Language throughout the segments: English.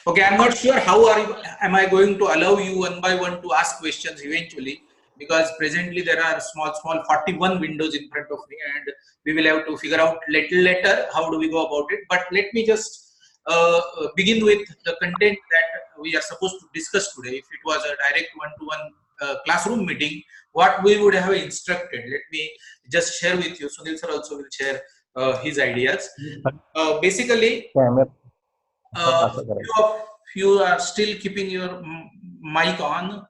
Okay, I'm not sure how am I going to allow you one by one to ask questions eventually, because presently there are small 41 windows in front of me, and we will have to figure out little later how do we go about it. But let me just begin with the content that we are supposed to discuss today. If it was a direct one-to-one classroom meeting, what we would have instructed. Let me just share with you. Sunil sir also will share his ideas. Basically, you are still keeping your mic on.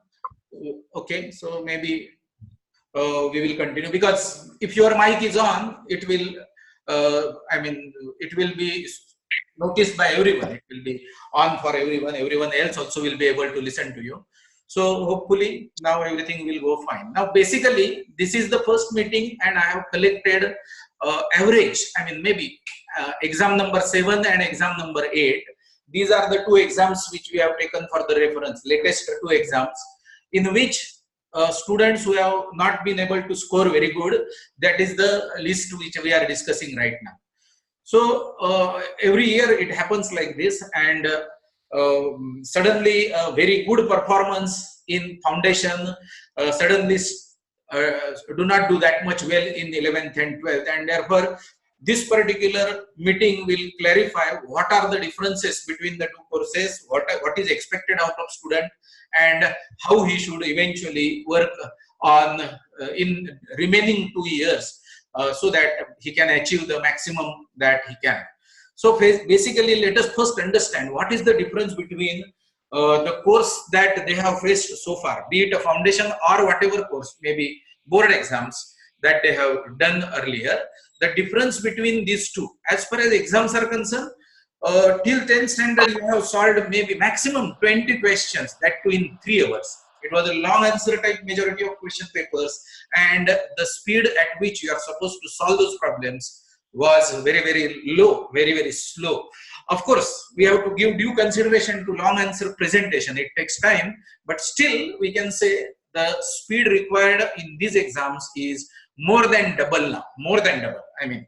Okay, so maybe we will continue, because if your mic is on, it will I mean, it will be noticed by everyone. It will be on for everyone. Everyone else also will be able to listen to you. So hopefully now everything will go fine. Now basically this is the first meeting, and I have collected average, I mean maybe exam number 7 and exam number 8. These are the 2 exams which we have taken for the reference, latest 2 exams, in which students who have not been able to score very good, that is the list which we are discussing right now. So every year it happens like this, and suddenly a very good performance in foundation suddenly do not do that much well in 11th and 12th, and therefore this particular meeting will clarify what are the differences between the 2 courses, what is expected out of student, and how he should eventually work on in remaining 2 years so that he can achieve the maximum that he can. So basically, let us first understand what is the difference between the course that they have faced so far, be it a foundation or whatever course, maybe board exams that they have done earlier. The difference between these 2, as far as exams are concerned, till 10th standard you have solved maybe maximum 20 questions, that too in 3 hours. It was a long answer type majority of question papers, and the speed at which you are supposed to solve those problems was very low, very slow. Of course, we have to give due consideration to long answer presentation. It takes time, but still we can say the speed required in these exams is more than double now, more than double. I mean,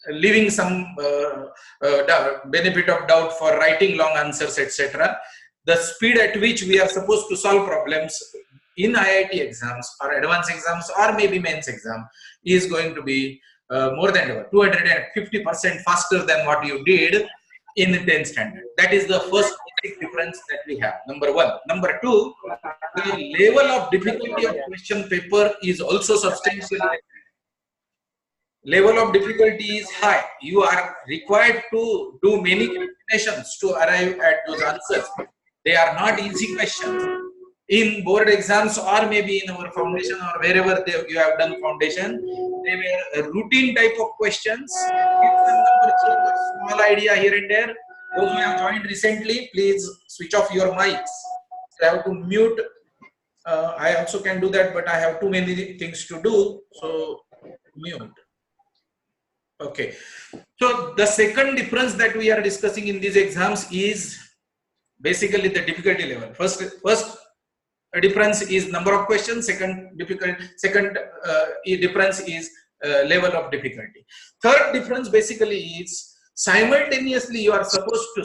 leaving some benefit of doubt for writing long answers, etc. The speed at which we are supposed to solve problems in IIT exams or advanced exams or maybe mains exam is going to be more than 250% faster than what you did in the 10th standard. That is the first basic difference that we have, number 1. Number 2, the level of difficulty of question paper is also substantially different. Level of difficulty is high. You are required to do many calculations to arrive at those answers. They are not easy questions. In board exams or maybe in our foundation or wherever you have done foundation, they were a routine type of questions. Small idea here and there. Those who have joined recently, please switch off your mics. I have to mute. I also can do that, but I have too many things to do. So mute. Okay. So the second difference that we are discussing in these exams is basically the difficulty level. First difference is number of questions. Second difference is level of difficulty. Third difference basically is simultaneously you are supposed to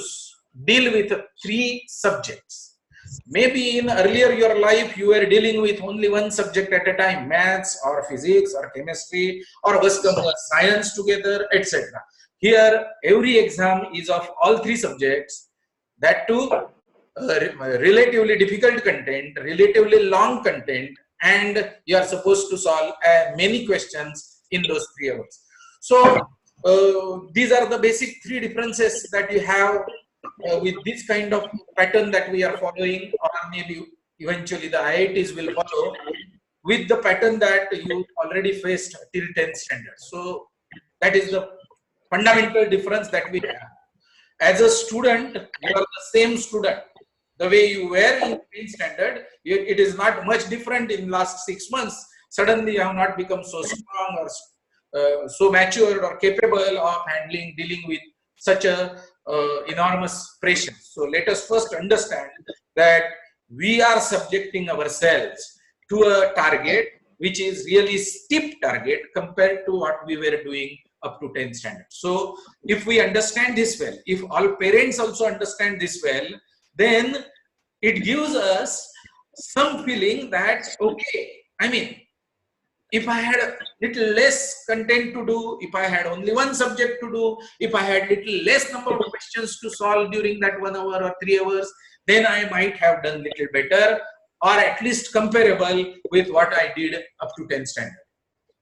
deal with 3 subjects. Maybe in earlier your life you were dealing with only 1 subject at a time, maths or physics or chemistry or science together, etc. Here every exam is of all 3 subjects, that too relatively difficult content, relatively long content, and you are supposed to solve many questions in those 3 hours. So these are the basic 3 differences that you have with this kind of pattern that we are following, or maybe eventually the IITs will follow with the pattern that you already faced till 10th standard. So that is the fundamental difference that we have. As a student, you are the same student. The way you were in 10th standard, it is not much different in last 6 months. Suddenly you have not become so strong or so mature or capable of dealing with such a enormous pressure. So let us first understand that we are subjecting ourselves to a target which is really steep target compared to what we were doing up to 10th standard. So if we understand this well, if all parents also understand this well, then it gives us some feeling that, okay, I mean, if I had a little less content to do, if I had only one subject to do, if I had little less number of questions to solve during that 1 hour or 3 hours, then I might have done little better, or at least comparable with what I did up to 10th standard.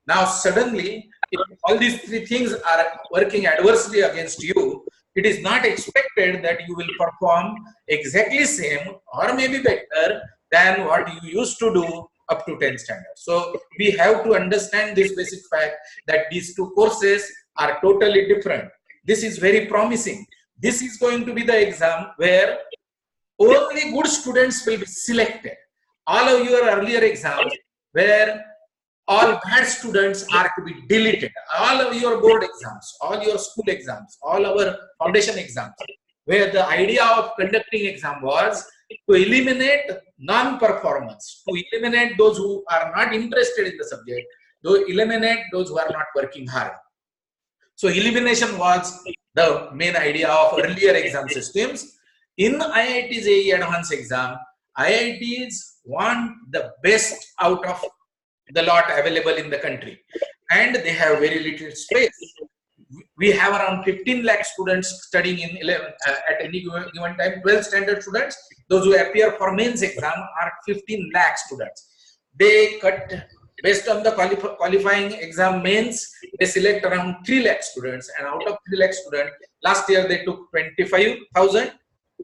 Now suddenly, if all these three things are working adversely against you, it is not expected that you will perform exactly same or maybe better than what you used to do up to 10th standard. So we have to understand this basic fact that these two courses are totally different. This is very promising. This is going to be the exam where only good students will be selected. All of your earlier exams where all bad students are to be deleted. All of your board exams, all your school exams, all our foundation exams, where the idea of conducting exam was to eliminate non-performance, to eliminate those who are not interested in the subject, to eliminate those who are not working hard. So elimination was the main idea of earlier exam systems. In IIT's AE Advanced exam, IITs want the best out of the lot available in the country, and they have very little space. We have around 15 lakh students studying in 11 at any given time. 12 standard students, those who appear for mains exam, are 15 lakh students. They cut based on the qualifying exam mains. They select around 3 lakh students, and out of 3 lakh students, last year they took 25,000.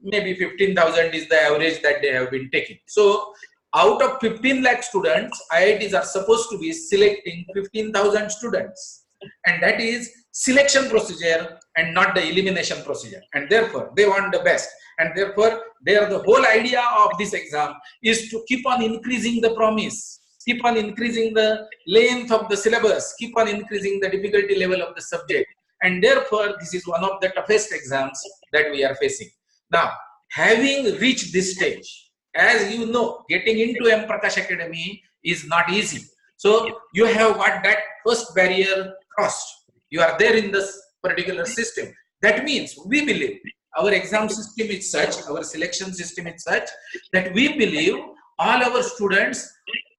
Maybe 15,000 is the average that they have been taking. So out of 15 lakh students, IITs are supposed to be selecting 15,000 students, and that is selection procedure and not the elimination procedure, and therefore they want the best, and therefore the whole idea of this exam is to keep on increasing the promise, keep on increasing the length of the syllabus, keep on increasing the difficulty level of the subject, and therefore this is one of the toughest exams that we are facing. Now, having reached this stage, as you know, getting into M. Prakash Academy is not easy. So you have got that first barrier crossed. You are there in this particular system. That means we believe our exam system is such, our selection system is such, that we believe all our students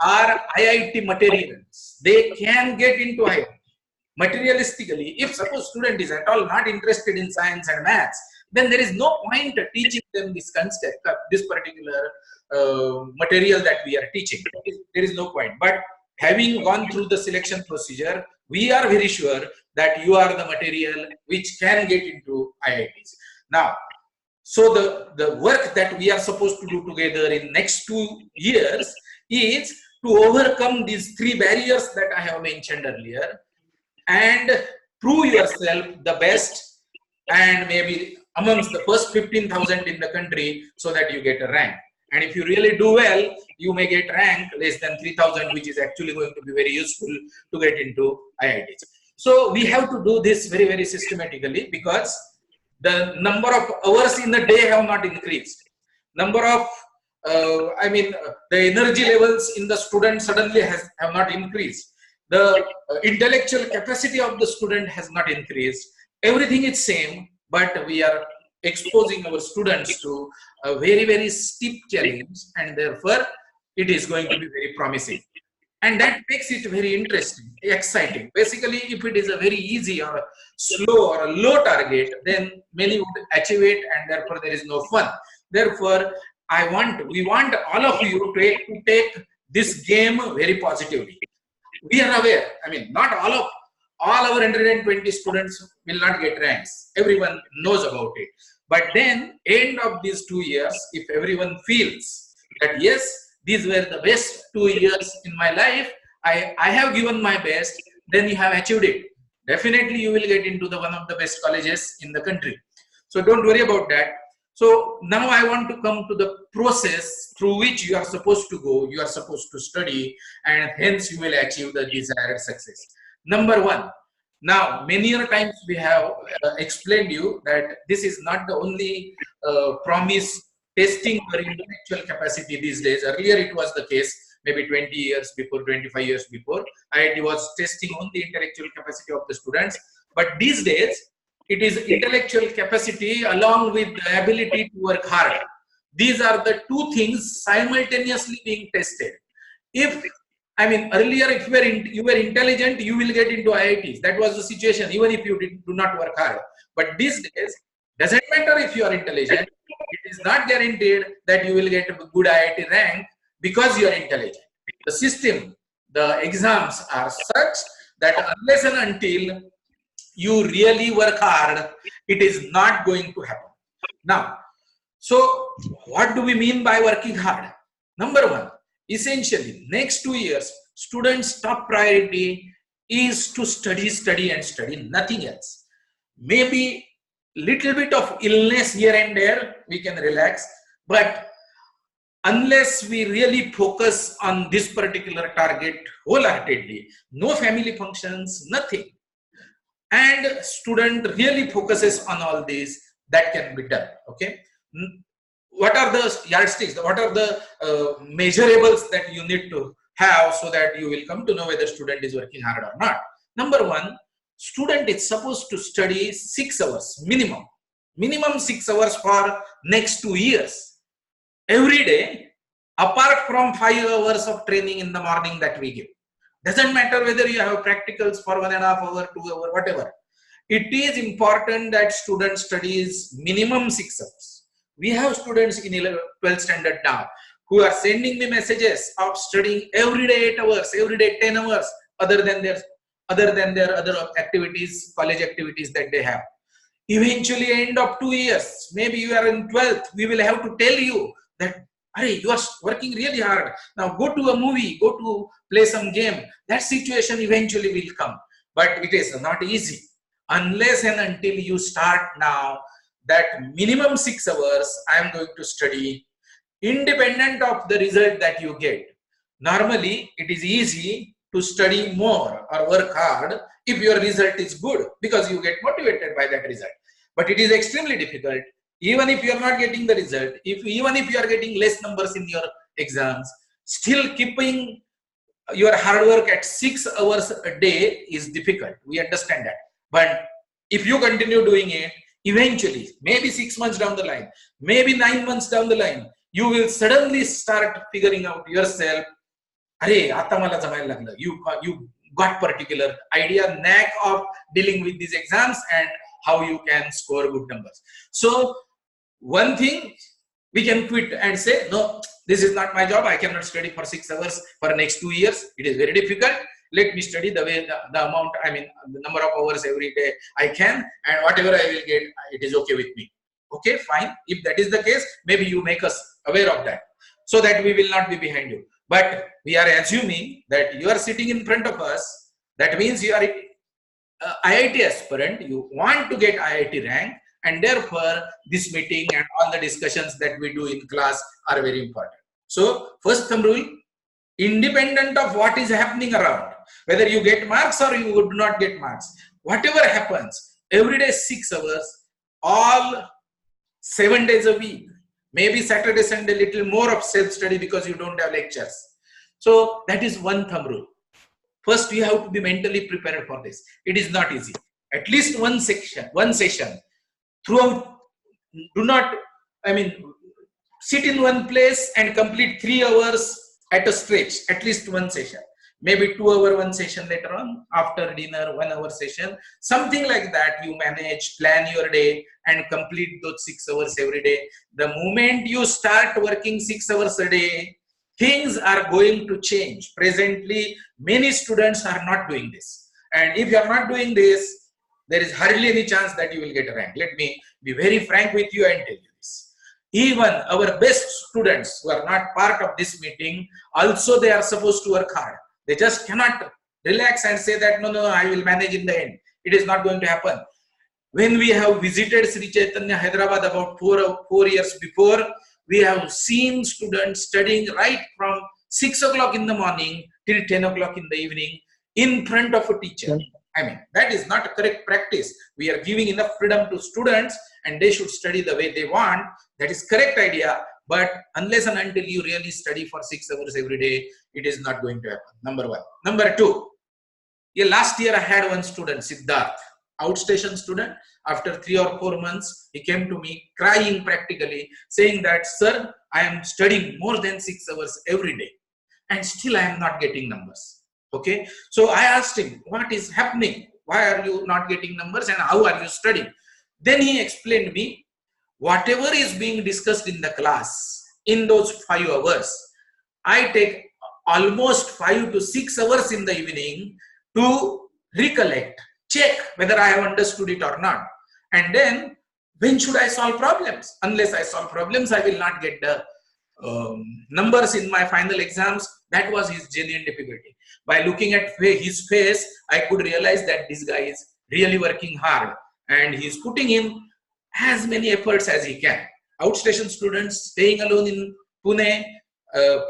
are IIT materials. They can get into IIT. Materialistically, if suppose student is at all not interested in science and maths, then there is no point teaching them this concept, this particular material that we are teaching. There is no point. But having gone through the selection procedure, we are very sure that you are the material which can get into IITs. Now, so the work that we are supposed to do together in next 2 years is to overcome these 3 barriers that I have mentioned earlier and prove yourself the best and maybe amongst the first 15,000 in the country so that you get a rank. And if you really do well, you may get rank less than 3,000, which is actually going to be very useful to get into IITs. So we have to do this very, very systematically because the number of hours in the day have not increased. Number of, the energy levels in the student suddenly have not increased. The intellectual capacity of the student has not increased. Everything is same, but we are exposing our students to a very, very steep challenge, and therefore it is going to be very promising. And that makes it very interesting, exciting. Basically, if it is a very easy or a slow or a low target, then many would achieve it, and therefore there is no fun. Therefore, we want all of you to take this game very positively. We are aware, not all our 120 students will not get ranks. Everyone knows about it. But then, end of these 2 years, if everyone feels that yes, these were the best 2 years in my life, I have given my best, then you have achieved it. Definitely you will get into one of the best colleges in the country. So don't worry about that. So now I want to come to the process through which you are supposed to go, you are supposed to study, and hence you will achieve the desired success. Number 1. Now, many other times we have explained you that this is not the only promise testing your intellectual capacity these days. Earlier it was the case, maybe 20 years before, 25 years before. IIT was testing on the intellectual capacity of the students. But these days, it is intellectual capacity along with the ability to work hard. These are the two things simultaneously being tested. If, I mean, earlier, if you were intelligent, you will get into IITs. That was the situation, even if you do not work hard. But these days, doesn't matter if you are intelligent, it is not guaranteed that you will get a good IIT rank because you are intelligent. The system, the exams are such that unless and until you really work hard, it is not going to happen. Now, so what do we mean by working hard? Number one, essentially, next 2 years, students' top priority is to study, study, and study, nothing else. Maybe little bit of illness here and there, we can relax, but unless we really focus on this particular target wholeheartedly, no family functions, nothing, and student really focuses on all these, that can be done. Okay, what are the yardsticks, what are the measurables that you need to have so that you will come to know whether student is working hard or not? Number one, student is supposed to study 6 hours minimum 6 hours for next 2 years every day, apart from 5 hours of training in the morning that we give. Doesn't matter whether you have practicals for 1.5 hours, 2 hours, whatever. It is important that student studies minimum 6 hours. We have students in 12th standard now who are sending me messages of studying every day 8 hours, every day 10 hours, other than their other activities, college activities that they have. Eventually, end of 2 years, maybe you are in 12th, we will have to tell you that, hey, you are working really hard. Now go to a movie, go to play some game. That situation eventually will come. But it is not easy unless and until you start now that minimum 6 hours I am going to study, independent of the result that you get. Normally, it is easy to study more or work hard if your result is good because you get motivated by that result. But it is extremely difficult, even if you are not getting the result, even if you are getting less numbers in your exams, still keeping your hard work at 6 hours a day is difficult. We understand that. But if you continue doing it, eventually, maybe 6 months down the line, maybe 9 months down the line, you will suddenly start figuring out yourself, you got particular idea, knack of dealing with these exams and how you can score good numbers. So one thing, we can quit and say, no, this is not my job. I cannot study for 6 hours for next 2 years. It is very difficult. Let me study the way the amount, I mean, the number of hours every day I can, and whatever I will get, it is okay with me. Okay, fine. If that is the case, maybe you make us aware of that so that we will not be behind you. But we are assuming that you are sitting in front of us. That means you are IIT aspirant. You want to get IIT rank, and therefore this meeting and all the discussions that we do in class are very important. So first thumb rule, independent of what is happening around, whether you get marks or you do not get marks, whatever happens, every day 6 hours, all 7 days a week, maybe Saturday, Sunday, little more of self-study because you don't have lectures. So that is one thumb rule. First, you have to be mentally prepared for this. It is not easy. At least one session throughout. Do not, I mean, sit in one place and complete 3 hours at a stretch, at least one session. Maybe 2 hour one session later on, after dinner, 1 hour session, something like that. You manage, plan your day and complete those 6 hours every day. The moment you start working 6 hours a day, things are going to change. Presently, many students are not doing this. And if you are not doing this, there is hardly any chance that you will get a rank. Let me be very frank with you and tell you this. Even our best students who are not part of this meeting, also they are supposed to work hard. They just cannot relax and say that, no, I will manage in the end. It is not going to happen. When we have visited Sri Chaitanya Hyderabad about 4 years before, we have seen students studying right from 6 o'clock in the morning till 10 o'clock in the evening in front of a teacher. I mean, that is not a correct practice. We are giving enough freedom to students and they should study the way they want. That is correct idea. But unless and until you really study for 6 hours every day, it is not going to happen. Number one. Number two, last year I had one student, Siddharth. outstation student. After 3 or 4 months, he came to me crying practically, saying that, sir, I am studying more than 6 hours every day and still I am not getting numbers. Okay, so I asked him, what is happening? Why are you not getting numbers and how are you studying? Then he explained me, whatever is being discussed in the class in those 5 hours, I take almost 5 to 6 hours in the evening to recollect, check whether I have understood it or not. And then when should I solve problems? Unless I solve problems, I will not get the numbers in my final exams. That was his genuine difficulty. By looking at his face, I could realize that this guy is really working hard and he's putting in as many efforts as he can. Outstation students staying alone in Pune,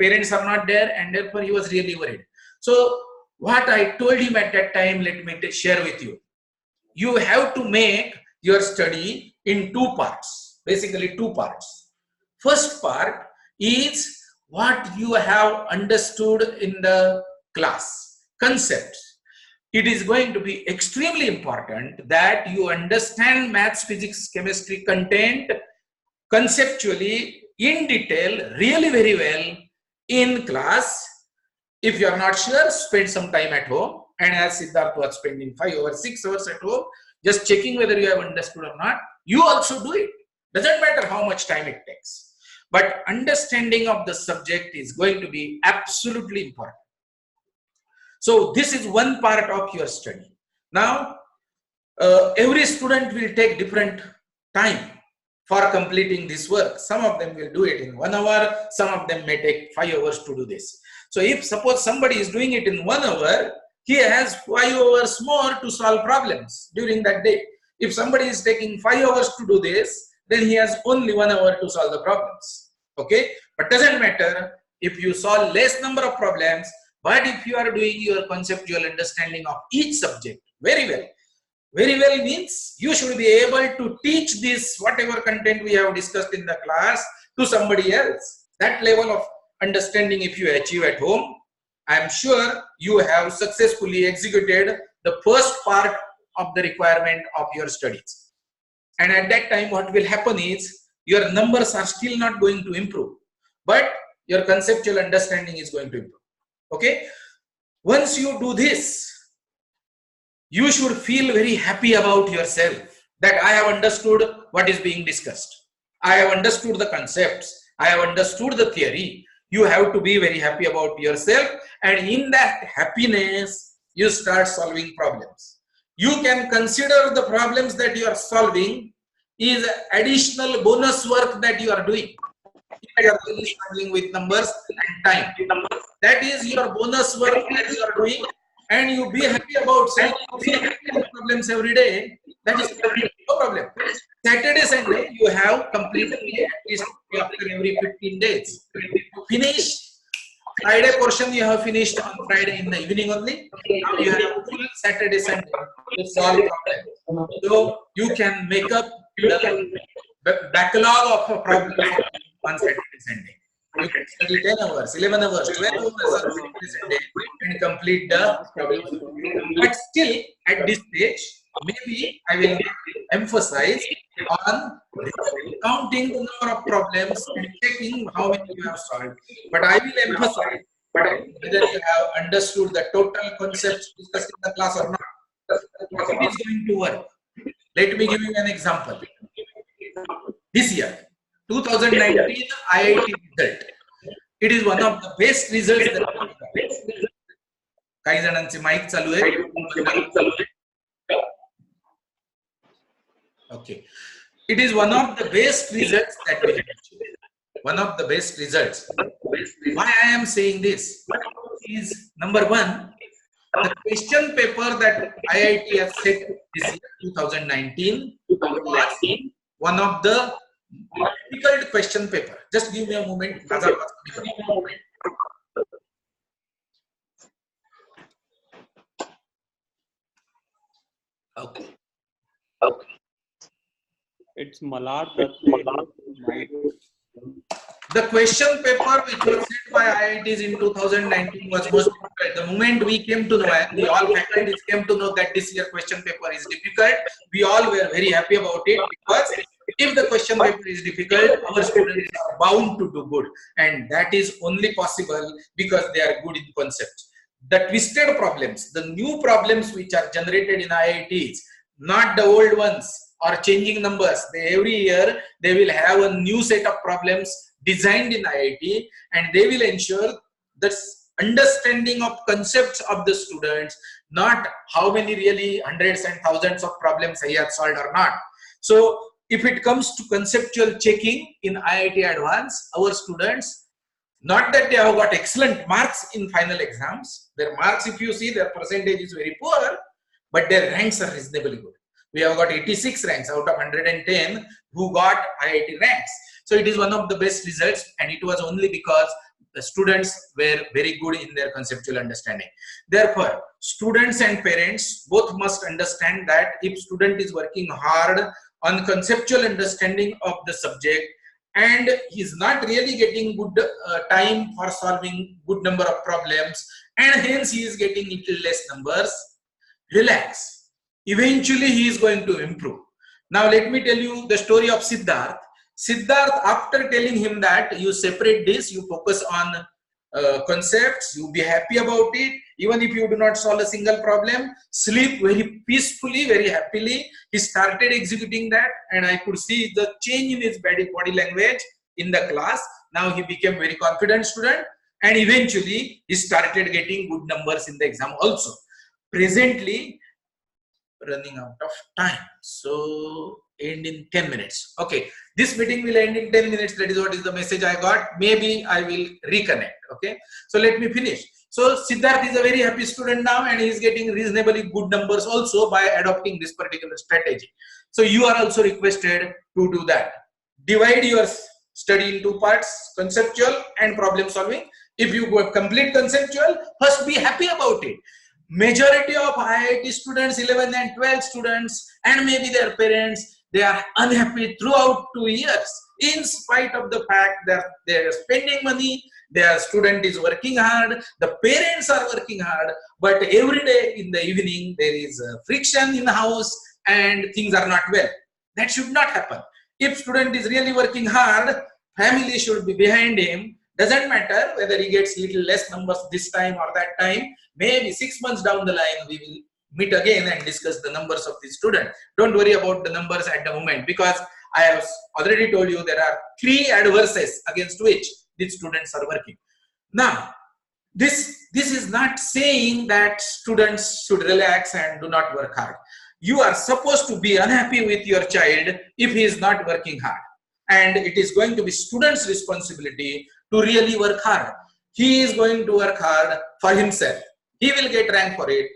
parents are not there, and therefore he was really worried. So what I told him at that time, let me share with you. You have to make your study in 2 parts, basically 2 parts. First part is what you have understood in the class, concepts. It is going to be extremely important that you understand maths, physics, chemistry content conceptually in detail, really very well in class. If you are not sure, spend some time at home. And as Siddharth was spending 5 or 6 hours at home, just checking whether you have understood or not, you also do it. Doesn't matter how much time it takes. But understanding of the subject is going to be absolutely important. So this is one part of your study. Now, every student will take different time for completing this work. Some of them will do it in 1 hour. Some of them may take 5 hours to do this. So if suppose somebody is doing it in 1 hour, he has 5 hours more to solve problems during that day. If somebody is taking 5 hours to do this, then he has only 1 hour to solve the problems. Okay, but doesn't matter if you solve less number of problems, but if you are doing your conceptual understanding of each subject very well. Very well means you should be able to teach this whatever content we have discussed in the class to somebody else. That level of understanding if you achieve at home, I am sure you have successfully executed the first part of the requirement of your studies. And at that time what will happen is your numbers are still not going to improve, but your conceptual understanding is going to improve. Okay, once you do this, you should feel very happy about yourself that I have understood what is being discussed. I have understood the concepts. I have understood the theory. You have to be very happy about yourself, and in that happiness, you start solving problems. You can consider the problems that you are solving is additional bonus work that you are doing. You are really struggling with numbers and time. That is your bonus work that you are doing, and you be happy about solving problems every day. That is no problem. Saturday, Sunday, you have completely at least after every 15 days. You finish Friday portion, you have finished on Friday in the evening only. Now you have full Saturday, Sunday to solve problems. So you can make up the backlog of problems on Saturday, Sunday. You can study 10 hours, 11 hours, 12 hours on Saturday, Sunday and complete the problem. But still, at this stage, maybe I will emphasize on counting the number of problems and checking how many you have solved. But I will emphasize whether you have understood the total concepts discussed in the class or not. It is going to work. Let me give you an example. This year, 2019 IIT result. It is one of the best results that we have. काही जणांचे mike चालू आहे. Okay. It is one of the best results that we have achieved. One of the best results. Why I am saying this is, number one, the question paper that IIT has set this year, 2019, one of the difficult question paper. Just give me a moment. Okay. It's Malad. The question paper which was set by IITs in 2019 was most difficult. The moment we came to know, and we all faculties came to know that this year question paper is difficult, we all were very happy about it, because if the question paper is difficult, our students are bound to do good, and that is only possible because they are good in concepts. The twisted problems, the new problems which are generated in IITs, not the old ones or changing numbers. Every year they will have a new set of problems designed in IIT, and they will ensure the understanding of concepts of the students, not how many really hundreds and thousands of problems I have solved or not. So if it comes to conceptual checking in IIT Advanced, our students, not that they have got excellent marks in final exams. Their marks, if you see, their percentage is very poor, but their ranks are reasonably good. We have got 86 ranks out of 110 who got IIT ranks. So it is one of the best results, and it was only because the students were very good in their conceptual understanding. Therefore, students and parents both must understand that if student is working hard on conceptual understanding of the subject, and he is not really getting good time for solving good number of problems, and hence he is getting little less numbers, relax. Eventually he is going to improve. Now let me tell you the story of Siddharth. Siddharth, after telling him that you separate this, you focus on concepts, you be happy about it, even if you do not solve a single problem, sleep very peacefully, very happily. He started executing that, and I could see the change in his body language in the class. Now he became very confident student, and eventually he started getting good numbers in the exam also. Presently, running out of time, so end in 10 minutes. Okay, this meeting will end in 10 minutes. That is what is the message I got. Maybe I will reconnect. Okay, so let me finish. So Siddharth is a very happy student now, and he is getting reasonably good numbers also by adopting this particular strategy. So you are also requested to do that. Divide your study into parts, conceptual and problem solving. If you go complete conceptual, first be happy about it. Majority of IIT students, 11 and 12 students, and maybe their parents, they are unhappy throughout 2 years, in spite of the fact that they are spending money, their student is working hard, the parents are working hard, but every day in the evening there is friction in the house and things are not well. That should not happen. If student is really working hard, family should be behind him. Doesn't matter whether he gets little less numbers this time or that time. Maybe 6 months down the line, we will meet again and discuss the numbers of the student. Don't worry about the numbers at the moment, because I have already told you there are 3 adverses against which these students are working. Now, this is not saying that students should relax and do not work hard. You are supposed to be unhappy with your child if he is not working hard. And it is going to be student's responsibility to really work hard. He is going to work hard for himself. He will get rank for it.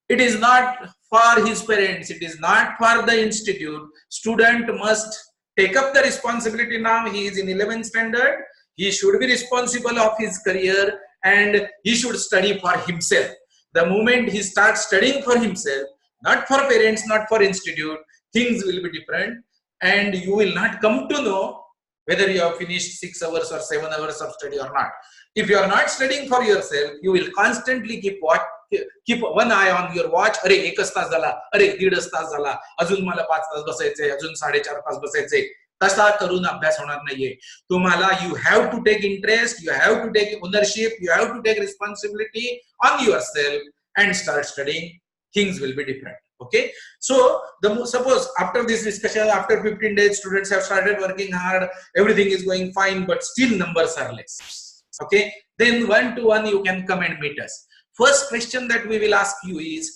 It is not for his parents. It is not for the institute. Student must take up the responsibility now. He is in 11th standard. He should be responsible of his career, and he should study for himself. The moment he starts studying for himself, not for parents, not for institute, things will be different, and you will not come to know whether you have finished 6 hours or 7 hours of study or not. If you are not studying for yourself, you will constantly keep one eye on your watch. अरे 1 तास झाला, अरे 1.5 तास झाला, अजून मला 5 तास बसायचे, अजून 4.5 तास बसायचे. तसा करून अभ्यास होणार नाहीये. तुम्हाला you have to take interest, you have to take ownership, you have to take responsibility on yourself and start studying. Things will be different. Okay, so suppose after this discussion, after 15 days, students have started working hard, everything is going fine, but still numbers are less. Okay, then 1-to-1 you can come and meet us. First question that we will ask you is,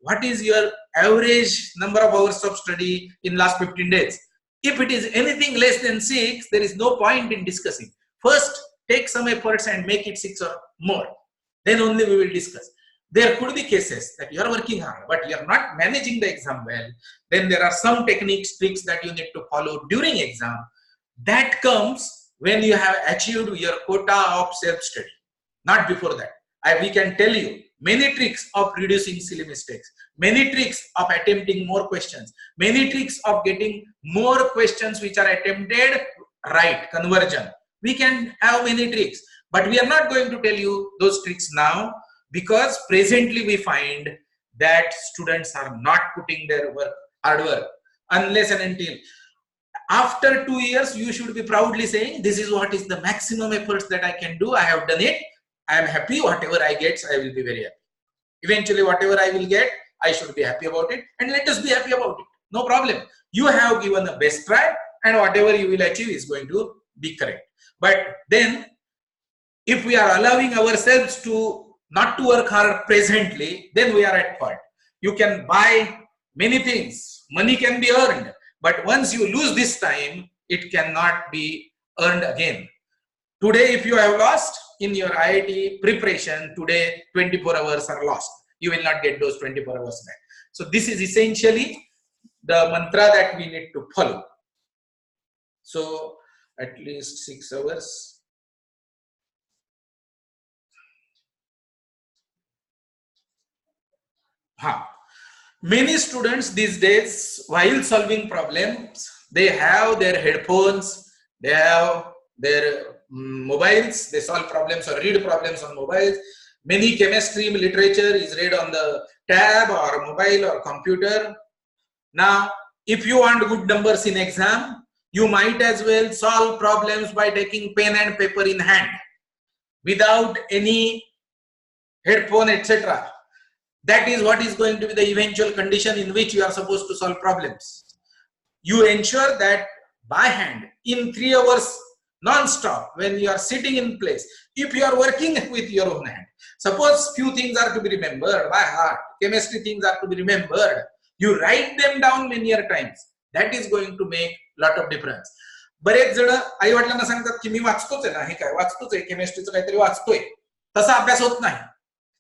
what is your average number of hours of study in last 15 days? If it is anything less than 6, there is no point in discussing. First, take some efforts and make it 6 or more. Then only we will discuss. There could be cases that you are working hard, but you are not managing the exam well. Then there are some techniques, tricks that you need to follow during exam. That comes when you have achieved your quota of self-study, not before that. We can tell you many tricks of reducing silly mistakes, many tricks of attempting more questions, many tricks of getting more questions which are attempted right, conversion. We can have many tricks, but we are not going to tell you those tricks now. Because presently we find that students are not putting their hard work, unless and until after 2 years you should be proudly saying, this is what is the maximum efforts that I can do. I have done it. I am happy. Whatever I get, I will be very happy. Eventually, whatever I will get, I should be happy about it, and let us be happy about it. No problem. You have given a best try, and whatever you will achieve is going to be correct. But then, if we are allowing ourselves to not to work hard presently, then we are at fault. You can buy many things. Money can be earned, but once you lose this time, it cannot be earned again. Today, if you have lost in your IIT preparation, today 24 hours are lost. You will not get those 24 hours back. So this is essentially the mantra that we need to follow. So at least 6 hours. Many students these days, while solving problems, they have their headphones, they have their mobiles, they solve problems or read problems on mobiles. Many chemistry literature is read on the tab or mobile or computer. Now, if you want good numbers in exam, you might as well solve problems by taking pen and paper in hand without any headphone, etc. That is what is going to be the eventual condition in which you are supposed to solve problems. You ensure that by hand in 3 hours non-stop, when you are sitting in place, if you are working with your own hand, suppose few things are to be remembered by heart, chemistry things are to be remembered, you write them down many times. That is going to make lot of difference. बरेच जण आई वडिलांना सांगतात की मी वाचतोच आहे ना, हे काय वाचतोच आहे, केमिस्ट्रीचं काहीतरी वाचतोय, तसा अभ्यास होत नाही.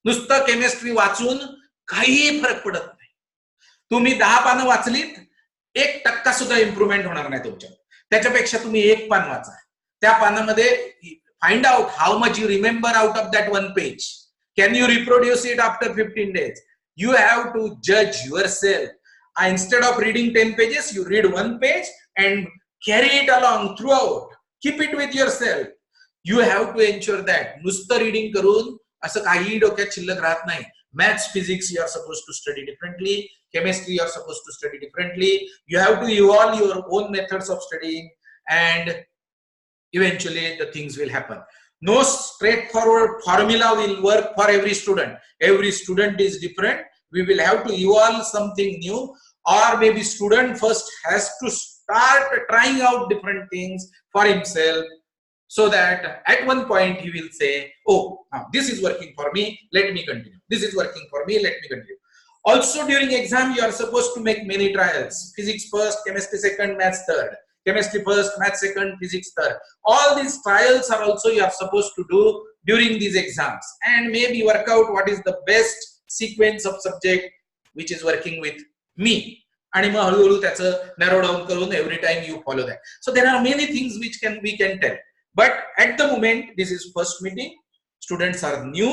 नुसतं केमिस्ट्री वाचून काही फरक पडत नाही. तुम्ही 10 पानं वाचलीत, 1% सुद्धा इम्प्रूव्हमेंट होणार नाही तुमच्या. त्याच्यापेक्षा तुम्ही 1 पान वाचा. त्या पानामध्ये find out how much you remember out of that 1 page. Can you reproduce it after 15 days? You have to judge yourself. Instead of reading 10 pages, you read 1 page and carry it along throughout. Keep it with yourself. You have to ensure that नुसतं reading करून असं काही डोक्यात शिल्लक राहत नाही. Maths, physics, you are supposed to study differently. Chemistry, you are supposed to study differently. You have to evolve your own methods of studying, and eventually the things will happen. No straightforward formula will work for every student. Every student is different. We will have to evolve something new, or maybe student first has to start trying out different things for himself, so that at one point he will say, oh, this is working for me, let me continue. This is working for me, let me continue. Also during exam, you are supposed to make many trials. Physics first, chemistry second, maths third. Chemistry first, maths second, physics third. All these trials are also you are supposed to do during these exams, and maybe work out what is the best sequence of subject which is working with me. आणि मग हळूहळू त्याचं narrow down करून every time you follow that. So there are many things which we can tell. But at the moment, this is first meeting. Students are new,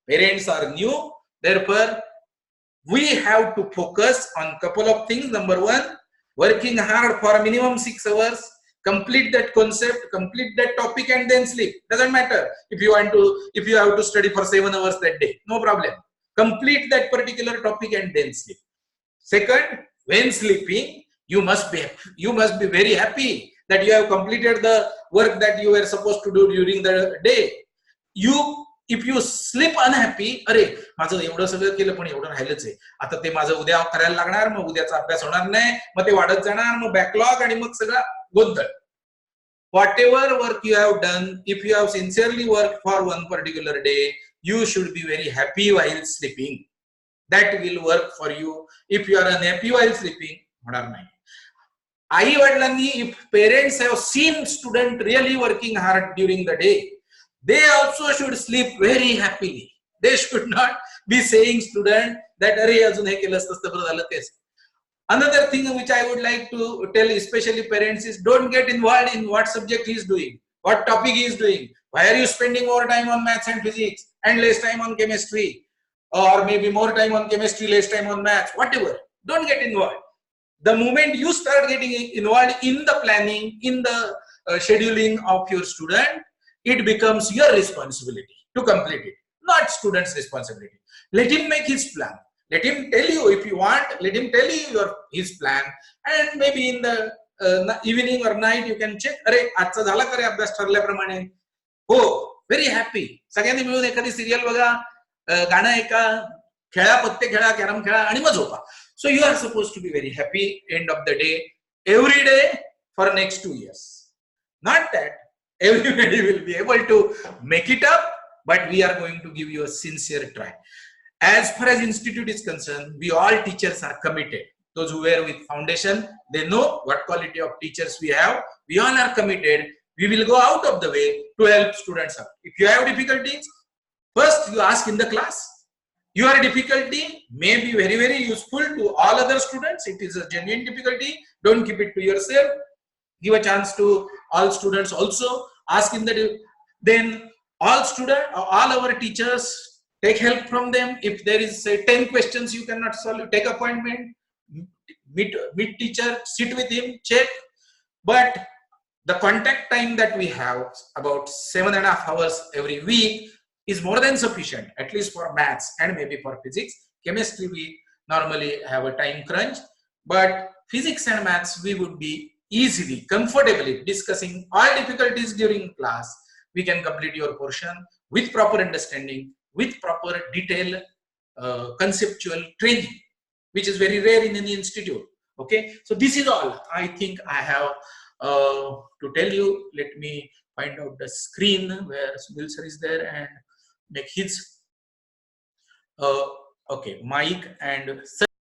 parents are new. Therefore, we have to focus on couple of things. Number one, working hard for minimum 6 hours, complete that concept, complete that topic, and then sleep. Doesn't matter if you have to study for 7 hours that day, no problem. Complete that particular topic and then sleep. Second, when sleeping, you must be very happy that you have completed the work that you were supposed to do during the day. If you sleep unhappy, अरे माझं एवढं सगळं केलं पण एवढं राहिलंच आहे, आता ते माझं उद्या करायला लागणार, मग उद्याचा अभ्यास होणार नाही, मग ते वाढत जाणार, मग बॅकलॉग आणि मग सगळा गोंधळ. Whatever work you have done, if you have sincerely worked for one particular day, you should be very happy while sleeping. That will work for you. If you are unhappy while sleeping, होणार नाही. आई वडिलांनी, if parents have seen student really working hard during the day, they also should sleep very happily. They should not be saying student that अरे अजून हे केलं असतं बरं झालं तेच. Another thing which I would like to tell especially parents is, don't get involved in what subject he is doing, what topic he is doing. Why are you spending more time on maths and physics and less time on chemistry, or maybe more time on chemistry, less time on maths, whatever. Don't get involved. The moment you start getting involved in the planning, in the scheduling of your student, it becomes your responsibility to complete it. not student's responsibility. Let him make his plan. Let him tell you if you want. Let him tell you his plan, and maybe in the evening or night you can check. अरे आजचा झाला का रे अभ्यास ठरल्याप्रमाणे? हो, very happy. सगळ्यांनी मिळून एखादी सिरियल बघा, गाणं ऐका, खेळा, पत्ते खेळा, कॅरम खेळा आणि मग झोपा. So you are supposed to be very happy end of the day, every day for next 2 years. Not that everybody will be able to make it up, but we are going to give you a sincere try. As far as institute is concerned, we all teachers are committed. Those who were with foundation, they know what quality of teachers we have. We all are committed. We will go out of the way to help students out. If you have difficulties, first you ask in the class. Your difficulty may be very, very useful to all other students. It is a genuine difficulty. Don't keep it to yourself. Give a chance to all students also. Ask in the, then all our teachers, take help from them. If there is say 10 questions you cannot solve, take appointment, meet teacher, sit with him, check. But the contact time that we have, about 7.5 hours every week, is more than sufficient, at least for maths and maybe for physics. Chemistry we normally have a time crunch, but physics and maths we would be easily, comfortably discussing all difficulties during class. We can complete your portion with proper understanding, with proper detailed conceptual training, which is very rare in any institute. Okay, so this is all I think I have to tell you. Let me find out the screen where Subodh sir is there and make his okay mic and